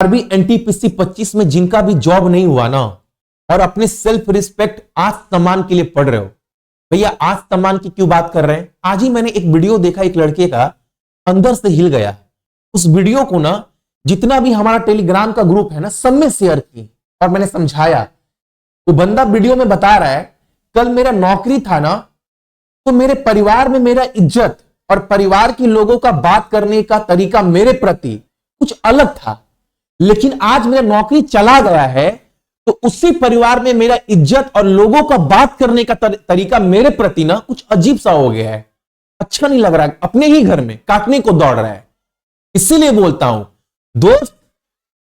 RB NTPC 25 में जिनका भी जॉब नहीं हुआ ना और अपने सेल्फ रिस्पेक्ट आज सम्मान के लिए पढ़ रहे हो, भैया आज सम्मान की क्यों बात कर रहे हैं। आज ही मैंने एक वीडियो देखा, एक लड़के का अंदर से हिल गया। उस वीडियो को ना जितना भी हमारा टेलीग्राम का ग्रुप है ना सब में शेयर की और मैंने समझाया। वो बंदा वीडियो में बता रहा है कल मेरा नौकरी था ना तो मेरे परिवार में मेरा इज्जत और परिवार के लोगों का बात करने का तरीका मेरे प्रति कुछ अलग था, लेकिन आज मेरा नौकरी चला गया है तो उसी परिवार में मेरा इज्जत और लोगों का बात करने का तरीका मेरे प्रति ना कुछ अजीब सा हो गया है। अच्छा नहीं लग रहा है, अपने ही घर में काटने को दौड़ रहा है। इसीलिए बोलता हूं दोस्त,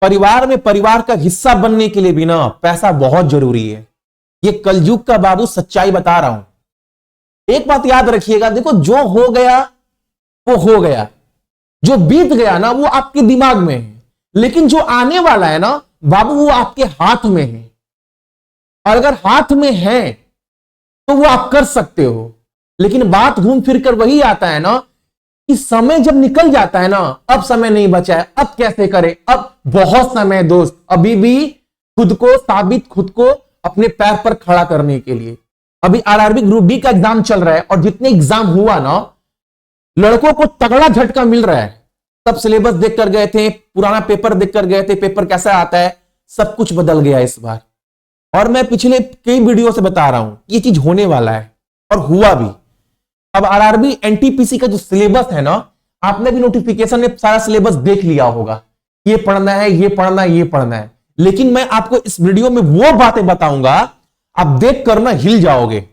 परिवार में परिवार का हिस्सा बनने के लिए भी ना पैसा बहुत जरूरी है। ये कलयुग का बाबू सच्चाई बता रहा हूं। एक बात याद रखिएगा, देखो जो हो गया वो हो गया, जो बीत गया ना वो आपके दिमाग में है, लेकिन जो आने वाला है ना बाबू वो आपके हाथ में है। और अगर हाथ में है तो वो आप कर सकते हो, लेकिन बात घूम फिर कर वही आता है ना कि समय जब निकल जाता है ना, अब समय नहीं बचा है, अब कैसे करें, अब बहुत समय है दोस्त, अभी भी खुद को साबित, खुद को अपने पैर पर खड़ा करने के लिए। अभी आरआरबी ग्रुप डी का एग्जाम चल रहा है और जितने एग्जाम हुआ ना लड़कों को तगड़ा झटका मिल रहा है। सब सिलेबस देख कर गए थे, पुराना पेपर देख कर गए थे, पेपर कैसा आता है, सब कुछ बदल गया इस बार। और मैं पिछले कई वीडियो से बता रहा हूं ये चीज होने वाला है और हुआ भी। अब आरआरबी एनटीपीसी का जो सिलेबस है ना, आपने भी नोटिफिकेशन में सारा सिलेबस देख लिया होगा, ये पढ़ना है, ये पढ़ना है, ये पढ़ना है। लेकिन मैं आपको इस वीडियो में वो बातें बताऊंगा आप देख कर ना हिल जाओगे।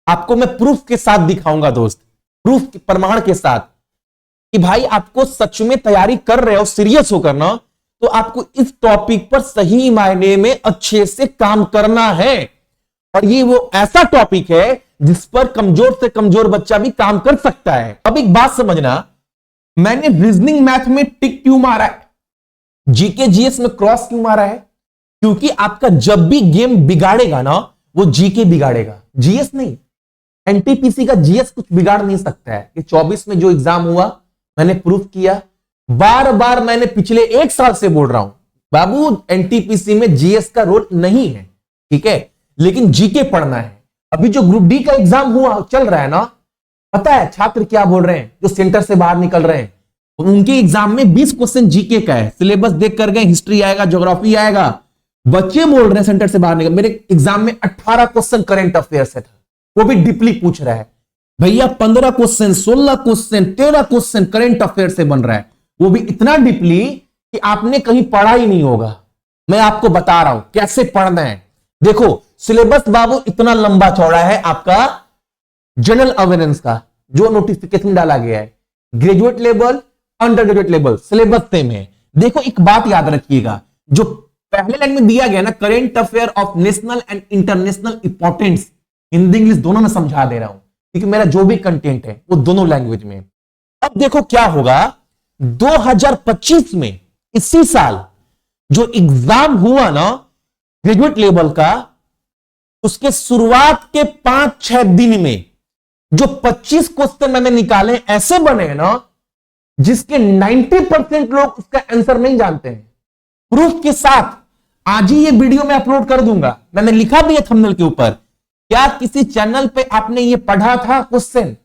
आपको मैं प्रूफ के साथ दिखाऊंगा दोस्त, प्रूफ प्रमाण के साथ कि भाई आपको सच में तैयारी कर रहे हो, सीरियस होकर ना, तो आपको इस टॉपिक पर सही मायने में अच्छे से काम करना है। और ये वो ऐसा टॉपिक है जिस पर कमजोर से कमजोर बच्चा भी काम कर सकता है। अब एक बात समझना, मैंने रीजनिंग मैथ में टिक क्यों मारा है, जीके जीएस में क्रॉस क्यों मारा है, क्योंकि आपका जब भी गेम बिगाड़ेगा ना वो जीके बिगाड़ेगा, जीएस नहीं। एनटीपीसी का जीएस कुछ बिगाड़ नहीं सकता है। ये 24 में जो एग्जाम हुआ मैंने प्रूफ किया, बार बार मैंने पिछले 1 साल से बोल रहा हूं बाबू एनटीपीसी में जीएस का रोल नहीं है, ठीक है, लेकिन जीके पढ़ना है। अभी जो ग्रुप डी का एग्जाम हुआ चल रहा है ना, पता है छात्र क्या बोल रहे हैं जो सेंटर से बाहर निकल रहे हैं, उनके एग्जाम में 20 क्वेश्चन जीके का है। सिलेबस देख कर गए, हिस्ट्री आएगा, ज्योग्राफी आएगा, बच्चे बोल रहे हैं सेंटर से बाहर निकल। मेरे एग्जाम में 18 क्वेश्चन करंट अफेयर से था, वो भी डीपली पूछ रहा है भैया, 15 question, 16 question, 13 question current affair से बन रहा है, वो भी इतना डीपली कि आपने कहीं पढ़ा ही नहीं होगा। मैं आपको बता रहा हूं कैसे पढ़ना है। देखो सिलेबस बाबू इतना लंबा चौड़ा है आपका जनरल अवेयरनेस का, जो नोटिफिकेशन डाला गया है, graduate level, under graduate level, syllabus same है। देखो एक बात याद रखिएगा, जो पहले लाइन में दिया गया ना, current affair of national and international importance, Hindi English दोनों में समझा दे रहा हूं क्योंकि मेरा जो भी कंटेंट है वो दोनों लैंग्वेज में। अब देखो क्या होगा 2025 में, इसी साल जो एग्जाम हुआ ना ग्रेजुएट लेवल का, उसके शुरुआत के 5-6 दिन में जो 25 क्वेश्चन मैंने निकाले ऐसे बने हैं ना जिसके 90% लोग उसका आंसर नहीं जानते हैं। प्रूफ के साथ आज ही ये वीडियो में अपलोड कर दूंगा, मैंने लिखा भी है थंबनेल के ऊपर। क्या किसी चैनल पे आपने ये पढ़ा था क्वेश्चन?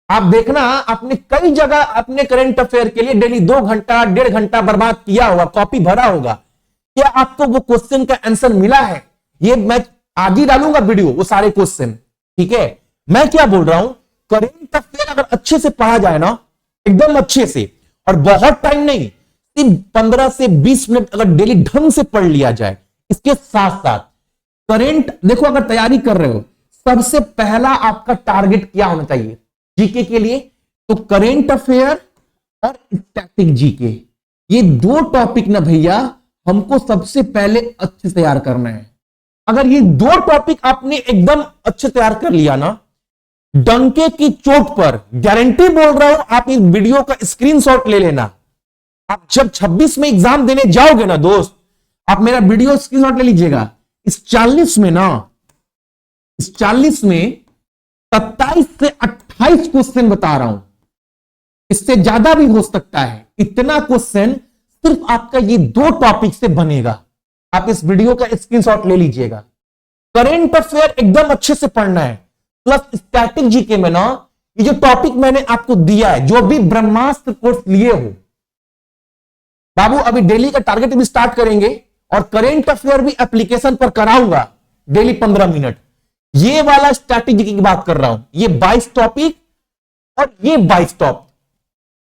आप देखना, आपने कई जगह अपने करंट अफेयर के लिए डेली 2 घंटा 1.5 घंटा बर्बाद किया होगा, कॉपी भरा होगा। क्या आपको वो क्वेश्चन का आंसर मिला है? ये मैं आज ही डालूंगा वीडियो, वो सारे क्वेश्चन, ठीक है। मैं क्या बोल रहा हूं, करंट अफेयर अगर अच्छे से पढ़ा जाए ना, एकदम अच्छे से, और बहुत टाइम नहीं, सिर्फ 15 से 20 मिनट अगर डेली ढंग से पढ़ लिया जाए, इसके साथ साथ करंट, देखो अगर तैयारी कर रहे हो, सबसे पहला आपका टारगेट क्या होना चाहिए जीके के लिए? तो करंट अफेयर और स्टैटिक जीके, ये 2 टॉपिक ना भैया हमको सबसे पहले अच्छे से तैयार करना है। अगर ये 2 टॉपिक आपने एकदम अच्छे तैयार कर लिया ना, डंके की चोट पर गारंटी बोल रहा हूं, आप इस वीडियो का स्क्रीनशॉट ले लेना। आप जब 26 में एग्जाम देने जाओगे ना दोस्त, आप मेरा वीडियो स्क्रीनशॉट ले लीजिएगा। इस 40 में ना, इस 40 में 27 से 28 क्वेश्चन बता रहा हूं, इससे ज्यादा भी हो सकता है। इतना क्वेश्चन सिर्फ आपका ये 2 टॉपिक से बनेगा। आप इस वीडियो का स्क्रीनशॉट ले लीजिएगा। करेंट अफेयर एकदम अच्छे से पढ़ना है, प्लस स्टैटिक जीके में ना ये जो टॉपिक मैंने आपको दिया है, जो भी ब्रह्मास्त्र कोर्स लिए हो बाबू, अभी डेली का टारगेट भी स्टार्ट करेंगे और करेंट अफेयर भी एप्लीकेशन पर कराऊंगा डेली 15 मिनट। ये वाला स्टैटिक जीके की बात कर रहा हूं, ये 22 टॉपिक और ये 22 टॉपिक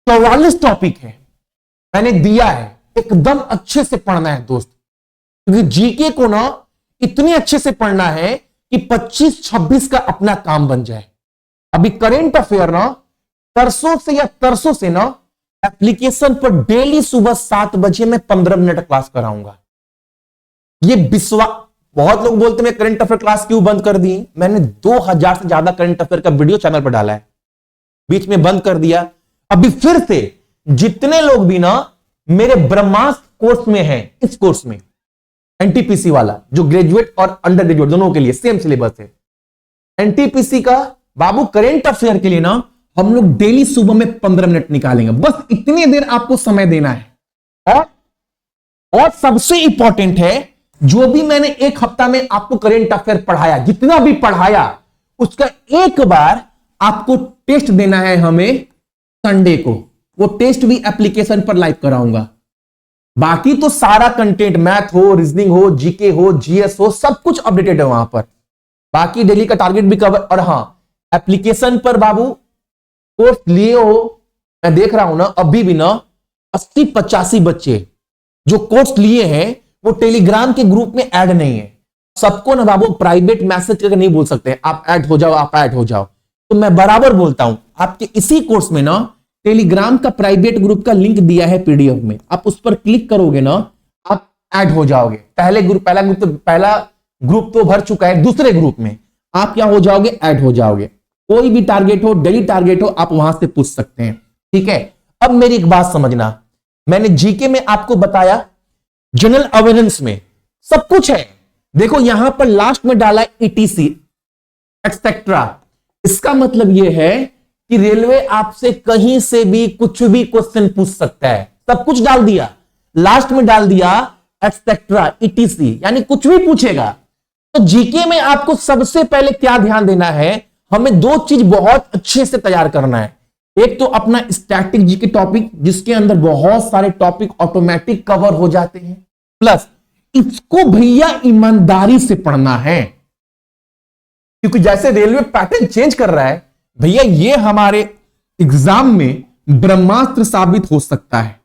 44 टॉपिक है मैंने दिया है। एकदम अच्छे से पढ़ना है दोस्त, क्योंकि जीके को ना इतने अच्छे से पढ़ना है कि 25-26 का अपना काम बन जाए। अभी करेंट अफेयर ना परसों से या तरसों से ना एप्लीकेशन पर डेली सुबह 7 बजे मैं 15 मिनट क्लास कराऊंगा। ये विश्वास, बहुत लोग बोलते मैं करंट अफेयर क्लास क्यों बंद कर दी। मैंने 2000 से ज्यादा करंट अफेयर का वीडियो चैनल पर डाला है, बीच में बंद कर दिया। अभी फिर से जितने लोग भी ना मेरे ब्रह्मास्त्र कोर्स में हैं, इस कोर्स में एनटीपीसी वाला जो ग्रेजुएट और अंडर ग्रेजुएट दोनों के लिए सेम सिलेबस है, एनटीपीसी का बाबू करेंट अफेयर के लिए ना हम लोग डेली सुबह में 15 मिनट निकालेंगे। बस इतनी देर आपको समय देना है। और सबसे इंपॉर्टेंट है, जो भी मैंने एक हफ्ता में आपको करेंट अफेयर पढ़ाया, जितना भी पढ़ाया उसका एक बार आपको टेस्ट देना है हमें संडे को। वो टेस्ट भी एप्लीकेशन पर लाइव कराऊंगा। बाकी तो सारा कंटेंट, मैथ हो, रीजनिंग हो, जीके हो, जीएस हो, सब कुछ अपडेटेड है वहां पर। बाकी डेली का टारगेट भी कवर। और हां, एप्लीकेशन पर बाबू कोर्स लिए हो, मैं देख रहा हूं ना अभी भी ना 80-85 बच्चे जो कोर्स लिए हैं वो टेलीग्राम के ग्रुप में ऐड नहीं है। सबको ना बाबू प्राइवेट मैसेज करके नहीं बोल सकते आप ऐड हो जाओ, आप ऐड हो जाओ। तो मैं बराबर बोलता हूं, आपके इसी कोर्स में ना टेलीग्राम का प्राइवेट ग्रुप का लिंक दिया है पीडीएफ में, आप उस पर क्लिक करोगे ना आप ऐड हो जाओगे। पहला ग्रुप तो भर चुका है, दूसरे ग्रुप में आप क्या हो जाओगे, ऐड हो जाओगे। कोई भी टारगेट हो, डेली टारगेट हो, आप वहां से पूछ सकते हैं। ठीक है, अब मेरी एक बात समझना, मैंने जीके में आपको बताया, जनरल अवेयरनेस में सब कुछ है। देखो यहां पर लास्ट में डाला ईटीसी एक्सेट्रा। इसका मतलब यह है कि रेलवे आपसे कहीं से भी कुछ भी क्वेश्चन पूछ सकता है। सब कुछ डाल दिया, लास्ट में डाल दिया एक्सेट्रा ईटीसी, यानी कुछ भी पूछेगा। तो जीके में आपको सबसे पहले क्या ध्यान देना है, हमें 2 चीज बहुत अच्छे से तैयार करना है। एक तो अपना स्टैटिक जीके टॉपिक, जिसके अंदर बहुत सारे टॉपिक ऑटोमेटिक कवर हो जाते हैं, प्लस इसको भैया ईमानदारी से पढ़ना है, क्योंकि जैसे रेलवे पैटर्न चेंज कर रहा है भैया, ये हमारे एग्जाम में ब्रह्मास्त्र साबित हो सकता है।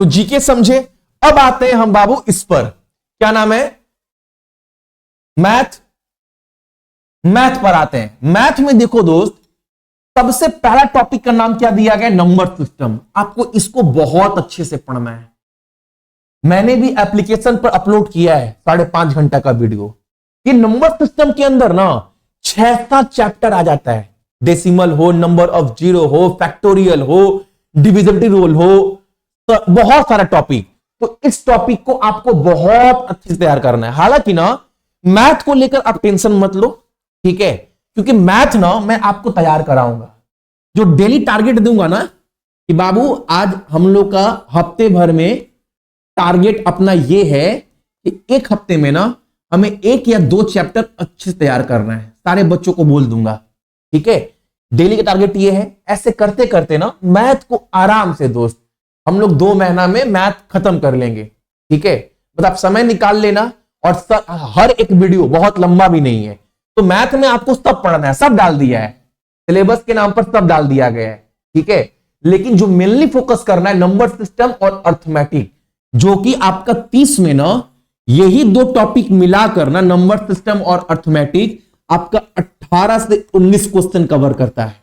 तो जीके समझे। अब आते हैं हम बाबू इस पर, क्या नाम है, मैथ पर आते हैं। मैथ में देखो दोस्त, सबसे पहला टॉपिक का नाम क्या दिया गया, नंबर सिस्टम। आपको इसको बहुत अच्छे से पढ़ना है। मैंने भी एप्लीकेशन पर अपलोड किया है 5.5 घंटा का वीडियो। ये नंबर सिस्टम के अंदर ना 6-7 चैप्टर आ जाता है। डेसिमल हो, नंबर ऑफ जीरो हो, फैक्टोरियल हो, डिविजिबिलिटी रूल हो, तो बहुत सारा टॉपिक। तो इस टॉपिक को आपको बहुत अच्छे से तैयार करना है। हालांकि ना मैथ को लेकर आप टेंशन मत लो, ठीक है, क्योंकि मैथ ना मैं आपको तैयार कराऊंगा। जो डेली टारगेट दूंगा ना कि बाबू आज हम लोग का हफ्ते भर में टारगेट अपना ये है कि एक हफ्ते में ना हमें 1 या 2 चैप्टर अच्छे से तैयार करना है। सारे बच्चों को बोल दूंगा, ठीक है। डेली का टारगेट ये है। ऐसे करते करते ना मैथ को आराम से दोस्त हम लोग 2 महीना में मैथ खत्म कर लेंगे, ठीक है। मतलब समय निकाल लेना, और हर एक वीडियो बहुत लंबा भी नहीं है। तो मैथ में आपको सब पढ़ना है, सब डाल दिया है, सिलेबस के नाम पर सब डाल दिया गया है, ठीक है। लेकिन जो मेनली फोकस करना है नंबर सिस्टम और अर्थमेटिक, जो कि आपका 30 में ना यही 2 टॉपिक मिलाकर ना नंबर सिस्टम और अर्थमेटिक आपका 18 से 19 क्वेश्चन कवर करता है।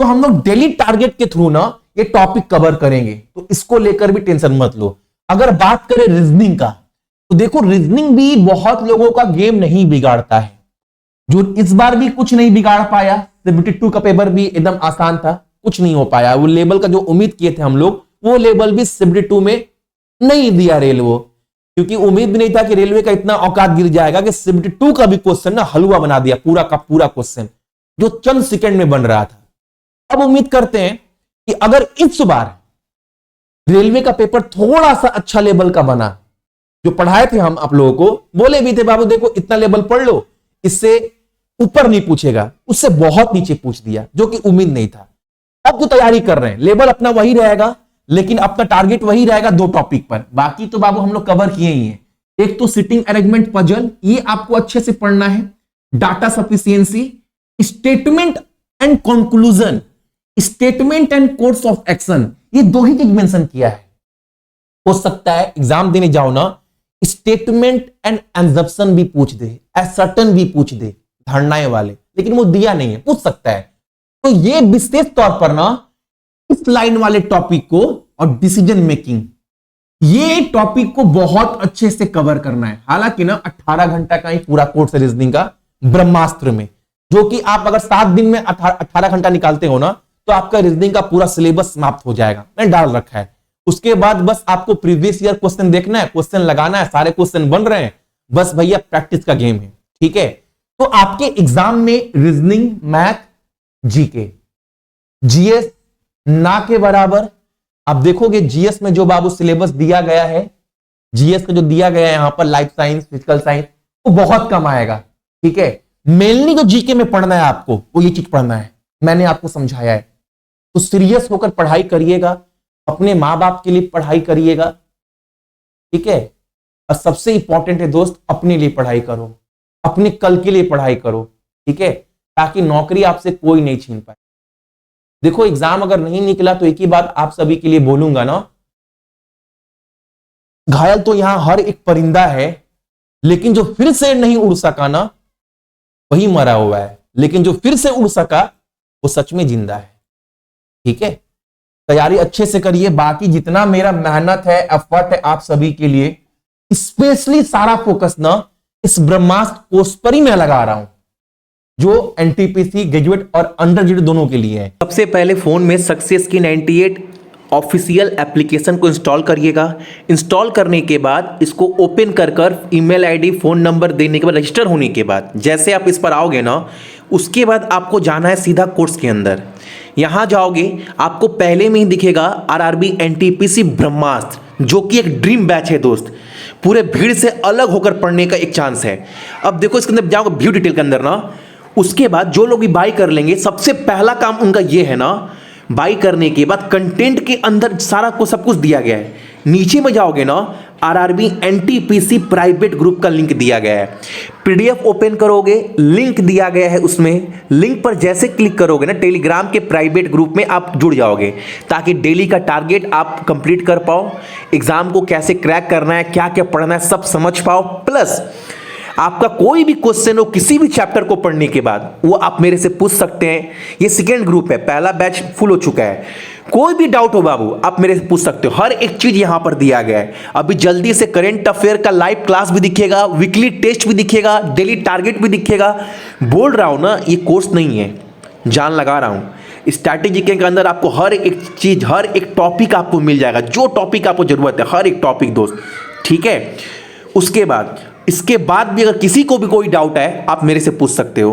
तो हम लोग डेली टारगेट के थ्रू ना ये टॉपिक कवर करेंगे, तो इसको लेकर भी टेंशन मत लो। अगर बात करें रीजनिंग का, तो देखो रीजनिंग भी बहुत लोगों का गेम नहीं बिगाड़ता है। जो इस बार भी कुछ नहीं बिगाड़ पाया, 72 का पेपर भी एकदम आसान था, कुछ नहीं हो पाया। वो लेवल का जो उम्मीद किए थे हम लोग, वो लेवल भी 72 में नहीं दिया रेलवे, क्योंकि उम्मीद भी नहीं था कि रेलवे का इतना औकात गिर जाएगा कि 72 का भी क्वेश्चन ना हलवा बना दिया, पूरा का पूरा क्वेश्चन जो चंद सेकंड में बन रहा था। अब उम्मीद करते हैं कि अगर इस बार रेलवे का पेपर थोड़ा सा अच्छा लेवल का बना, जो पढ़ाए थे हम आप लोगों को, बोले भी थे बाबू देखो इतना लेवल पढ़ लो, इससे ऊपर नहीं पूछेगा, उससे बहुत नीचे पूछ दिया, जो कि उम्मीद नहीं था। अब जो तैयारी कर रहे हैं, लेवल अपना वही रहेगा, लेकिन अपना टारगेट वही रहेगा 2 टॉपिक पर। बाकी तो बाबू हम लोग कवर किए ही हैं। एक तो सिटिंग अरेंजमेंट पजल, ये आपको अच्छे से पढ़ना है। Data sufficiency, statement and conclusion, statement and course of action, ये 2 ही चीज मेंशन किया है। हो सकता है एग्जाम देने जाओ ना, स्टेटमेंट एंड एजम्पशन भी पूछ दे, असर्टन भी पूछ दे, धारणाएं वाले, लेकिन वो दिया नहीं है, पूछ सकता है। तो ये विशेष तौर पर ना इस लाइन वाले टॉपिक को और डिसीजन मेकिंग, ये टॉपिक को बहुत अच्छे से कवर करना है। हालांकि ना 18 घंटा का ही पूरा कोर्स है रीजनिंग का ब्रह्मास्त्र में, जो कि आप अगर 7 दिन में 18 घंटा निकालते हो ना, तो आपका रीजनिंग का पूरा सिलेबस समाप्त हो जाएगा। मैंने डाल रखा है। उसके बाद बस आपको प्रीवियस ईयर क्वेश्चन देखना है, क्वेश्चन लगाना है, सारे क्वेश्चन बन रहे हैं, बस भैया प्रैक्टिस का गेम है। ठीक है, तो आपके एग्जाम में रीजनिंग, मैथ, जीके, जीएस ना के बराबर। आप देखोगे जीएस में जो बाबू सिलेबस दिया गया है, जीएस का जो दिया गया है यहां पर लाइफ साइंस, फिजिकल साइंस, वो बहुत कम आएगा। ठीक है, मेनली जो जीके में पढ़ना है आपको, वो ये चीज पढ़ना है, मैंने आपको समझाया है। तो सीरियस होकर पढ़ाई करिएगा, अपने मां बाप के लिए पढ़ाई करिएगा। ठीक है, और सबसे इंपॉर्टेंट है दोस्त, अपने लिए पढ़ाई करो, अपने कल के लिए पढ़ाई करो। ठीक है, ताकि नौकरी आपसे कोई नहीं छीन पाए। देखो एग्जाम अगर नहीं निकला तो एक ही बात आप सभी के लिए बोलूंगा ना, घायल तो यहां हर एक परिंदा है, लेकिन जो फिर से नहीं उड़ सका ना, वही मरा हुआ है। लेकिन जो फिर से उड़ सका, वो सच में जिंदा है। ठीक है, तैयारी अच्छे से करिए। बाकी जितना मेरा मेहनत है, एफर्ट है आप सभी के लिए, स्पेशली सारा फोकस ना इस ब्रह्मास्त्र कोर्स पर ही मैं लगा रहा हूं, जो एनटीपीसी ग्रेजुएट और अंडर ग्रेजुएट दोनों के लिए है। सबसे पहले फोन में सक्सेस की 98 ऑफिशियल एप्लीकेशन को इंस्टॉल करिएगा। इंस्टॉल करने के बाद इसको ओपन कर ईमेल आईडी, फोन नंबर देने के बाद, रजिस्टर होने के बाद जैसे आप इस पर आओगे ना, उसके बाद आपको जाना है सीधा कोर्स के अंदर। यहाँ जाओगे, आपको पहले में ही दिखेगा आरआरबी एनटीपीसी ब्रह्मास्त्र, जो कि एक ड्रीम बैच है दोस्त। पूरे भीड़ से अलग होकर पढ़ने का एक चांस है। अब देखो इसके अंदर जाओगे व्यू डिटेल के अंदर ना, उसके बाद जो लोग भी बाई कर लेंगे, सबसे पहला काम उनका ये है ना, बाई करने के बाद कंटेंट के अंदर सारा को सब कुछ दिया गया है। नीचे में जाओगे ना, आरआरबी एनटीपीसी प्राइवेट ग्रुप का लिंक दिया गया है। पीडीएफ ओपन करोगे, लिंक दिया गया है उसमें। लिंक पर जैसे क्लिक करोगे ना, टेलीग्राम के प्राइवेट ग्रुप में आप जुड़ जाओगे, ताकि डेली का टारगेट आप कंप्लीट कर पाओ, एग्जाम को कैसे क्रैक करना है, क्या क्या पढ़ना है, सब समझ पाओ। प्लस आपका कोई भी क्वेश्चन हो किसी भी चैप्टर को पढ़ने के बाद, वो आप मेरे से पूछ सकते हैं। ये सेकेंड ग्रुप है, पहला बैच फुल हो चुका है। कोई भी डाउट हो बाबू, आप मेरे से पूछ सकते हो। हर एक चीज यहां पर दिया गया है। अभी जल्दी से करंट अफेयर का लाइव क्लास भी दिखेगा, वीकली टेस्ट भी दिखेगा, डेली टारगेट भी दिखेगा। बोल रहा हूं ना, ये कोर्स नहीं है, जान लगा रहा हूं। स्ट्रैटेजी के अंदर आपको हर एक चीज, हर एक टॉपिक आपको मिल जाएगा, जो टॉपिक आपको जरूरत है, हर एक टॉपिक दोस्त। ठीक है, उसके बाद इसके बाद भी अगर किसी को भी कोई डाउट है, आप मेरे से पूछ सकते हो।